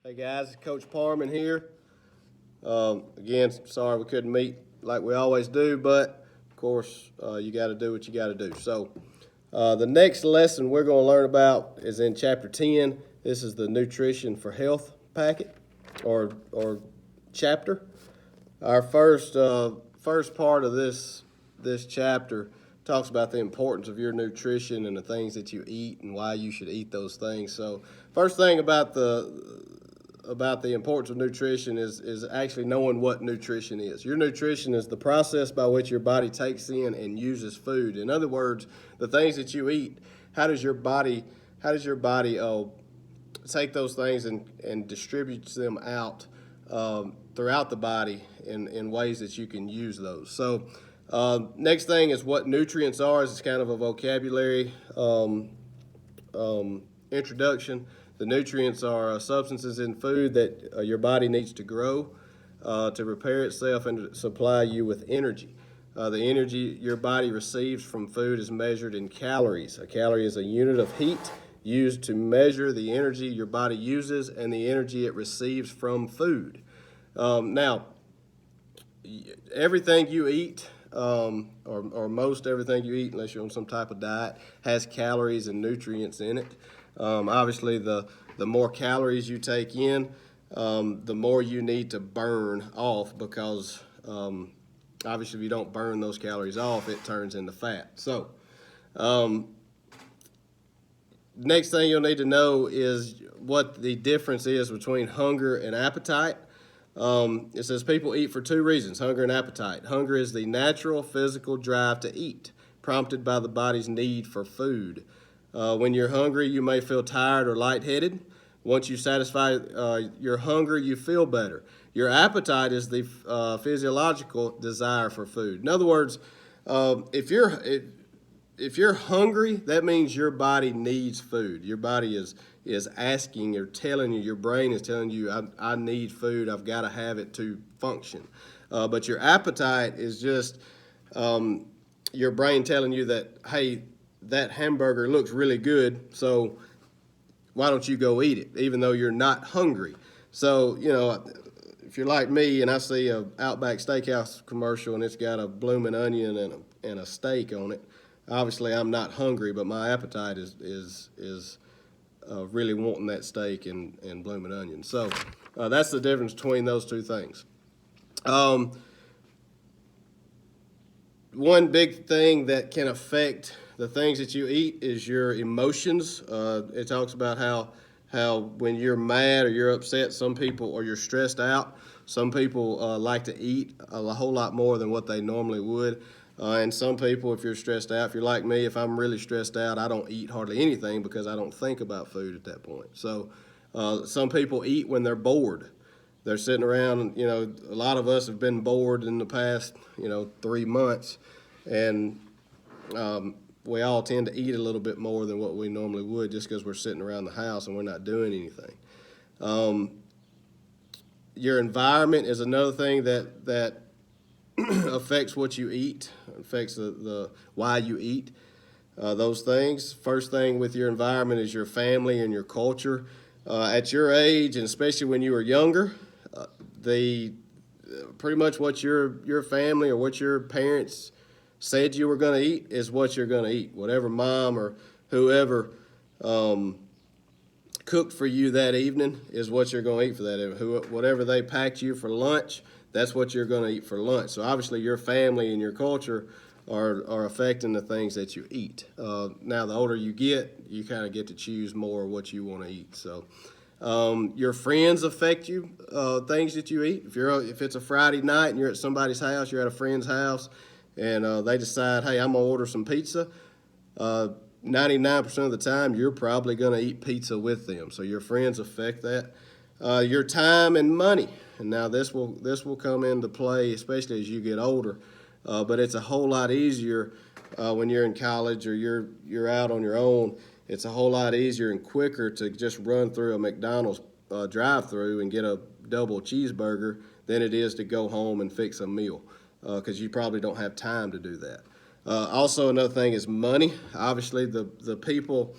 Hey guys, Coach Parman here. Again, sorry we couldn't meet like we always do, but of course you got to do what you got to do. So the next lesson we're going to learn about is in chapter 10. This is the nutrition for health packet or chapter. Our first part of this chapter talks about the importance of your nutrition and the things that you eat and why you should eat those things. So first thing about the importance of nutrition is actually knowing what nutrition is. Your nutrition is the process by which your body takes in and uses food. In other words, the things that you eat, how does your body take those things and distributes them out throughout the body in ways that you can use those. So next thing is what nutrients are. It's kind of a vocabulary introduction. The nutrients are substances in food that your body needs to grow, to repair itself, and to supply you with energy. The energy your body receives from food is measured in calories. A calorie is a unit of heat used to measure the energy your body uses and the energy it receives from food. Now, everything you eat, or most everything you eat, unless you're on some type of diet, has calories and nutrients in it. Obviously, the more calories you take in, the more you need to burn off because obviously if you don't burn those calories off, it turns into fat. So next thing you'll need to know is what the difference is between hunger and appetite. It says people eat for two reasons, hunger and appetite. Hunger is the natural physical drive to eat, prompted by the body's need for food. When you're hungry, you may feel tired or lightheaded. Once you satisfy your hunger, you feel better. Your appetite is the physiological desire for food. In other words, if you're hungry, that means your body needs food. Your body is asking or telling you, your brain is telling you, I need food, I've got to have it to function. But your appetite is just your brain telling you that, hey, that hamburger looks really good, so why don't you go eat it, even though you're not hungry? So, if you're like me and I see a Outback Steakhouse commercial and it's got a blooming onion and a steak on it, obviously I'm not hungry, but my appetite is really wanting that steak and blooming onion. So that's the difference between those two things. One big thing that can affect the things that you eat is your emotions. It talks about how when you're mad or you're upset, or you're stressed out, some people like to eat a whole lot more than what they normally would. And some people, if you're stressed out, if you're like me, if I'm really stressed out, I don't eat hardly anything because I don't think about food at that point. So some people eat when they're bored. They're sitting around, a lot of us have been bored in the past, 3 months, and we all tend to eat a little bit more than what we normally would just because we're sitting around the house and we're not doing anything. Your environment is another thing that affects what you eat, affects the why you eat those things. First thing with your environment is your family and your culture. At your age, and especially when you were younger, pretty much what your family or what your parents said you were going to eat is what you're going to eat. Whatever mom or whoever cooked for you that evening is what you're going to eat for that evening. Whatever they packed you for lunch, that's what you're going to eat for lunch. So obviously your family and your culture are affecting the things that you eat. Now the older you get, you kind of get to choose more what you want to eat. So your friends affect you, things that you eat. If it's a Friday night and you're at somebody's house, you're at a friend's house, and they decide, hey, I'm going to order some pizza, 99% of the time, you're probably going to eat pizza with them. So your friends affect that. Your time and money. And now this will come into play, especially as you get older. But it's a whole lot easier when you're in college or you're out on your own. It's a whole lot easier and quicker to just run through a McDonald's drive-through and get a double cheeseburger than it is to go home and fix a meal because you probably don't have time to do that. Also, another thing is money. Obviously, the people,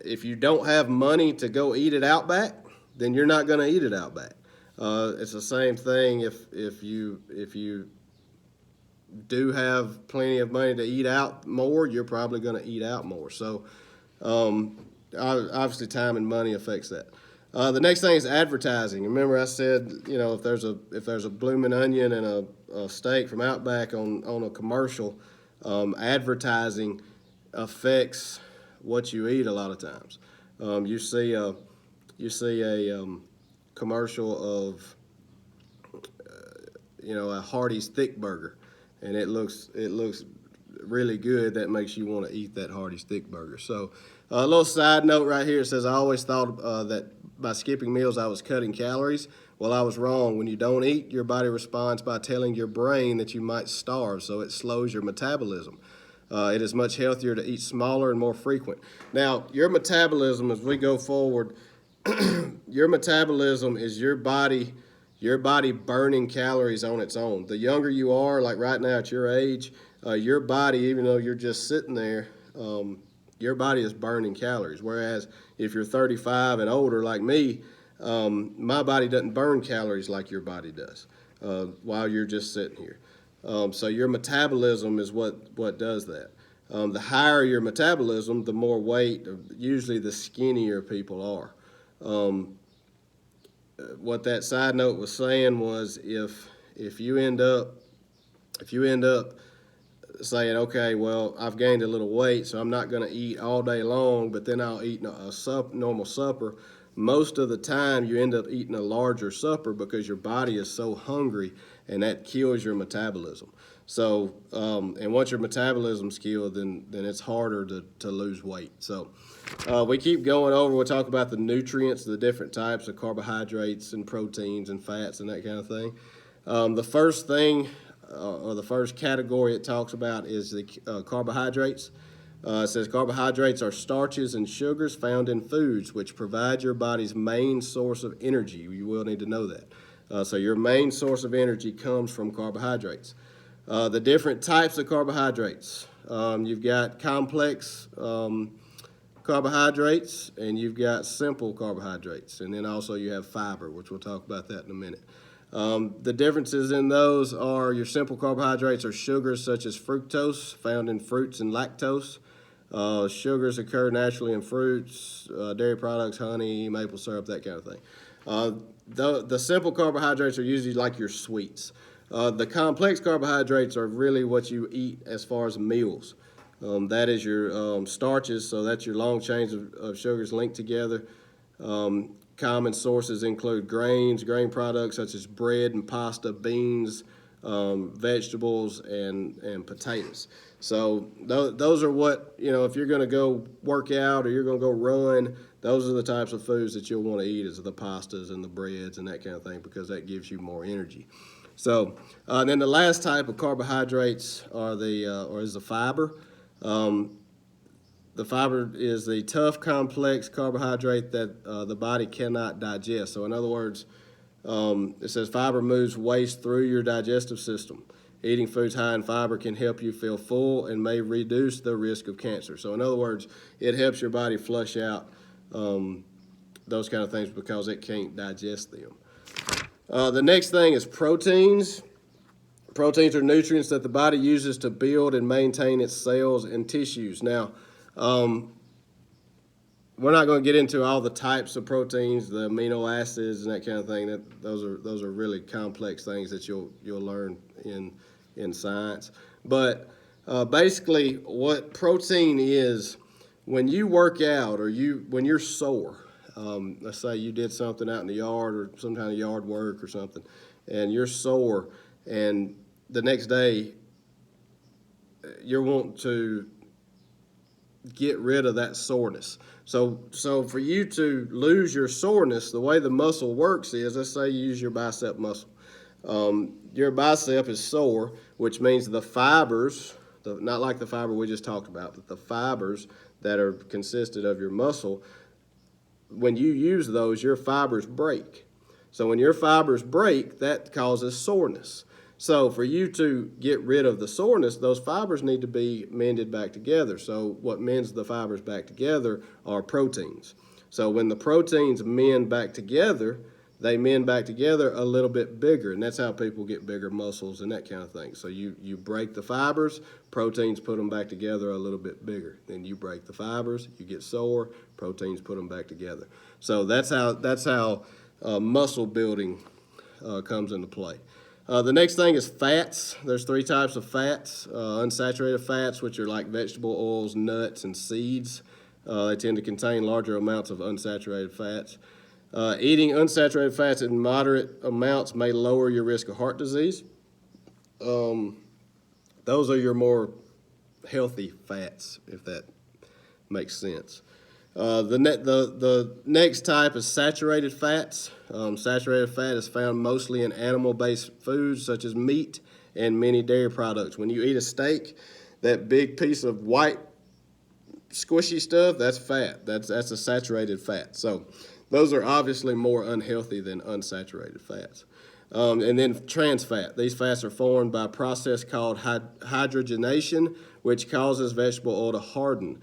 if you don't have money to go eat at Outback, then you're not going to eat at Outback. It's the same thing if you do have plenty of money to eat out more, you're probably going to eat out more. So obviously time and money affects that. The next thing is advertising. Remember I said, if there's a blooming onion and a steak from Outback on a commercial, advertising affects what you eat a lot of times. You see a commercial of a Hardee's thick burger, and it looks really good. That makes you want to eat that Hardee's thick burger. So a little side note right here. It says, I always thought that by skipping meals I was cutting calories. Well, I was wrong. When you don't eat, your body responds by telling your brain that you might starve, so it slows your metabolism. It is much healthier to eat smaller and more frequent. Now, your metabolism, as we go forward, your metabolism is your body burning calories on its own. The younger you are, like right now at your age, your body, even though you're just sitting there, your body is burning calories. Whereas if you're 35 and older like me, my body doesn't burn calories like your body does while you're just sitting here. So your metabolism is what does that. The higher your metabolism, the more weight, usually the skinnier people are. What that side note was saying was if you end up saying, okay, well, I've gained a little weight, so I'm not going to eat all day long, but then I'll eat a normal supper. Most of the time, you end up eating a larger supper because your body is so hungry, and that kills your metabolism. So, and once your metabolism's killed, then it's harder to lose weight. So, we keep going over. We'll talk about the nutrients, the different types of carbohydrates and proteins and fats and that kind of thing. The first thing, or the first category it talks about is the carbohydrates. It says carbohydrates are starches and sugars found in foods which provide your body's main source of energy. You will need to know that. So your main source of energy comes from carbohydrates. The different types of carbohydrates. You've got complex carbohydrates, and you've got simple carbohydrates. And then also you have fiber, which we'll talk about that in a minute. The differences in those are your simple carbohydrates are sugars such as fructose, found in fruits, and lactose. Sugars occur naturally in fruits, dairy products, honey, maple syrup, that kind of thing. The simple carbohydrates are usually like your sweets. The complex carbohydrates are really what you eat as far as meals. That is your starches, so that's your long chains of sugars linked together. Common sources include grains, grain products such as bread and pasta, beans, vegetables, and potatoes. So those are what, if you're going to go work out or you're going to go run, those are the types of foods that you'll want to eat, is the pastas and the breads and that kind of thing, because that gives you more energy. So then the last type of carbohydrates is the fiber. The fiber is the tough, complex carbohydrate that the body cannot digest. So in other words, it says fiber moves waste through your digestive system. Eating foods high in fiber can help you feel full and may reduce the risk of cancer. So in other words, it helps your body flush out those kind of things because it can't digest them. The next thing is proteins. Proteins are nutrients that the body uses to build and maintain its cells and tissues. Now, we're not going to get into all the types of proteins, the amino acids, and that kind of thing. Those are really complex things that you'll learn in science. But basically, what protein is, when you work out or when you're sore, let's say you did something out in the yard or some kind of yard work or something, and you're sore, and the next day you're wanting to get rid of that soreness. So for you to lose your soreness, the way the muscle works is, let's say you use your bicep muscle. Your bicep is sore, which means the fibers, not like the fiber we just talked about, but the fibers that are consisted of your muscle, when you use those, your fibers break. So when your fibers break, that causes soreness. So for you to get rid of the soreness, those fibers need to be mended back together. So what mends the fibers back together are proteins. So when the proteins mend back together, they mend back together a little bit bigger, and that's how people get bigger muscles and that kind of thing. So you break the fibers, proteins put them back together a little bit bigger. Then you break the fibers, you get sore, proteins put them back together. So that's how muscle building comes into play. The next thing is fats. There's 3 types of fats. Unsaturated fats, which are like vegetable oils, nuts, and seeds. They tend to contain larger amounts of unsaturated fats. Eating unsaturated fats in moderate amounts may lower your risk of heart disease. Those are your more healthy fats, if that makes sense. The next type is saturated fats. Saturated fat is found mostly in animal-based foods such as meat and many dairy products. When you eat a steak, that big piece of white squishy stuff, that's fat. That's a saturated fat. So those are obviously more unhealthy than unsaturated fats. And then trans fat. These fats are formed by a process called hydrogenation, which causes vegetable oil to harden.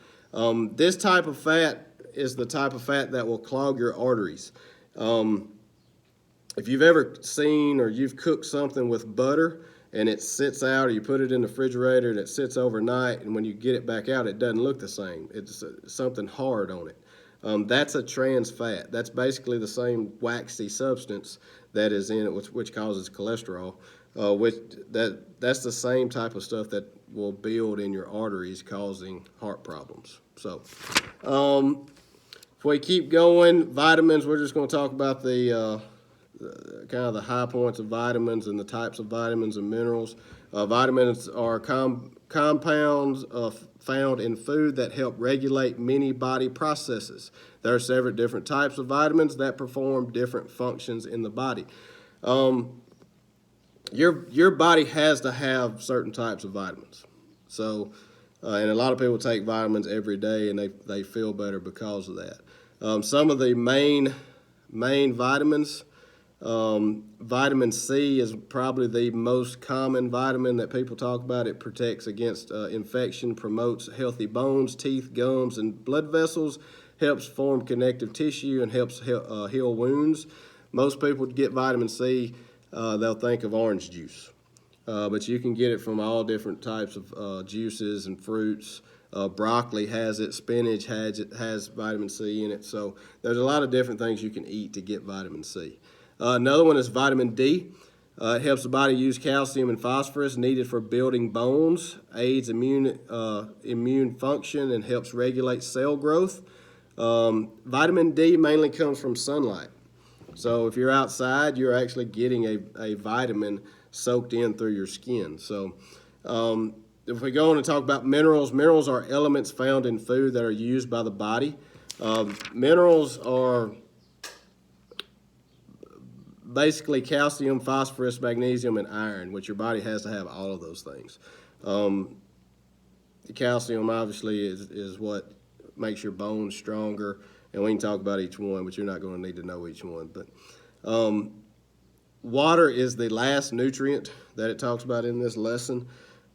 This type of fat is the type of fat that will clog your arteries. If you've ever seen or you've cooked something with butter and it sits out, or you put it in the refrigerator and it sits overnight, and when you get it back out, it doesn't look the same. It's something hard on it. That's a trans fat. That's basically the same waxy substance that is in it, which causes cholesterol. That's the same type of stuff that will build in your arteries, causing heart problems. So, if we keep going, vitamins. We're just going to talk about the kind of the high points of vitamins and the types of vitamins and minerals. Vitamins are compounds found in food that help regulate many body processes. There are several different types of vitamins that perform different functions in the body. Your body has to have certain types of vitamins. So, and a lot of people take vitamins every day, and they feel better because of that. Some of the main vitamins. Vitamin C is probably the most common vitamin that people talk about. It protects against infection, promotes healthy bones, teeth, gums, and blood vessels, helps form connective tissue, and helps heal wounds. Most people get vitamin C, they'll think of orange juice. But you can get it from all different types of juices and fruits. Broccoli has it, spinach has vitamin C in it. So there's a lot of different things you can eat to get vitamin C. Another one is vitamin D. It helps the body use calcium and phosphorus needed for building bones, aids immune function, and helps regulate cell growth. Vitamin D mainly comes from sunlight. So if you're outside, you're actually getting a vitamin soaked in through your skin. So if we go on and talk about minerals, minerals are elements found in food that are used by the body. Minerals are basically calcium, phosphorus, magnesium, and iron, which your body has to have all of those things. The calcium obviously is what makes your bones stronger, and we can talk about each one, but you're not going to need to know each one. But water is the last nutrient that it talks about in this lesson.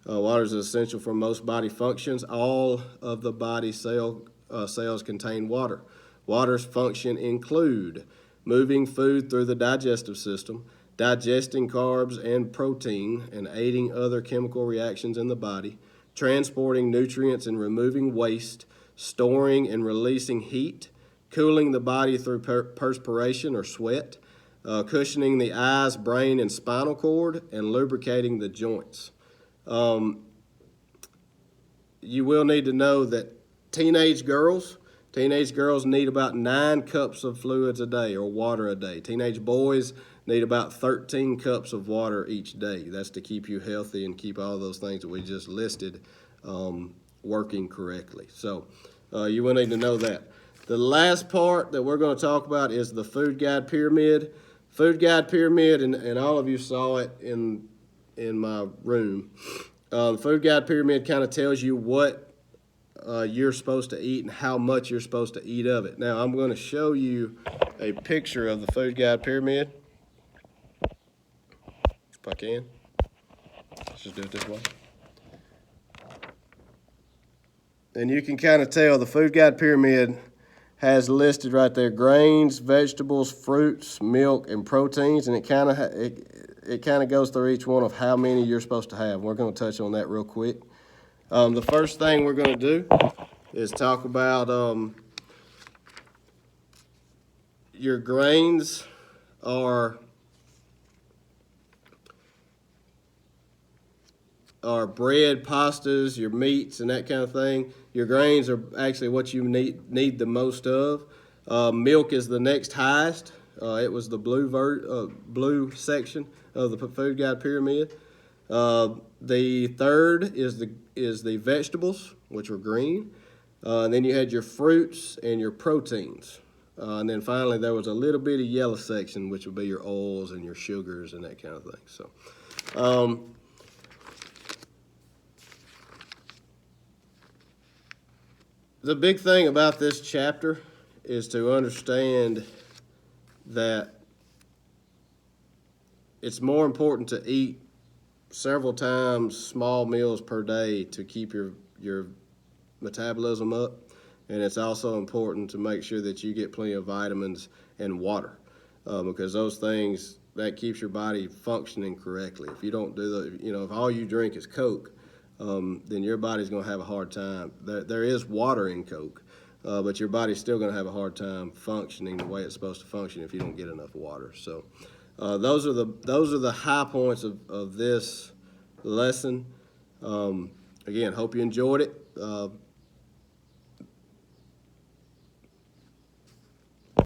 Water is essential for most body functions. All of the body cells contain water. Water's function include moving food through the digestive system, digesting carbs and protein, and aiding other chemical reactions in the body, transporting nutrients and removing waste, storing and releasing heat, cooling the body through perspiration or sweat, cushioning the eyes, brain, and spinal cord, and lubricating the joints. You will need to know that teenage girls need about 9 cups of fluids a day, or water a day. Teenage boys need about 13 cups of water each day. That's to keep you healthy and keep all those things that we just listed working correctly. So you will need to know that. The last part that we're going to talk about is the food guide pyramid. Food guide pyramid, and all of you saw it in my room. The food guide pyramid kind of tells you what you're supposed to eat and how much you're supposed to eat of it. Now, I'm going to show you a picture of the food guide pyramid, if I can. Let's just do it this way. And you can kind of tell the food guide pyramid has listed right there grains, vegetables, fruits, milk, and proteins, and it kind of goes through each one of how many you're supposed to have. We're going to touch on that real quick. The first thing we're going to do is talk about your grains are bread, pastas, your meats, and that kind of thing. Your grains are actually what you need the most of. Milk is the next highest. It was the blue section of the food guide pyramid. The third is the vegetables, which were green. And then you had your fruits and your proteins. And then finally there was a little bitty yellow section, which would be your oils and your sugars and that kind of thing. So the big thing about this chapter is to understand that it's more important to eat several times small meals per day to keep your metabolism up, and it's also important to make sure that you get plenty of vitamins and water, because those things, that keeps your body functioning correctly. If you don't do if all you drink is Coke, then your body's going to have a hard time. There is water in Coke, but your body's still going to have a hard time functioning the way it's supposed to function if you don't get enough water. So those are the high points of this lesson. Again, hope you enjoyed it.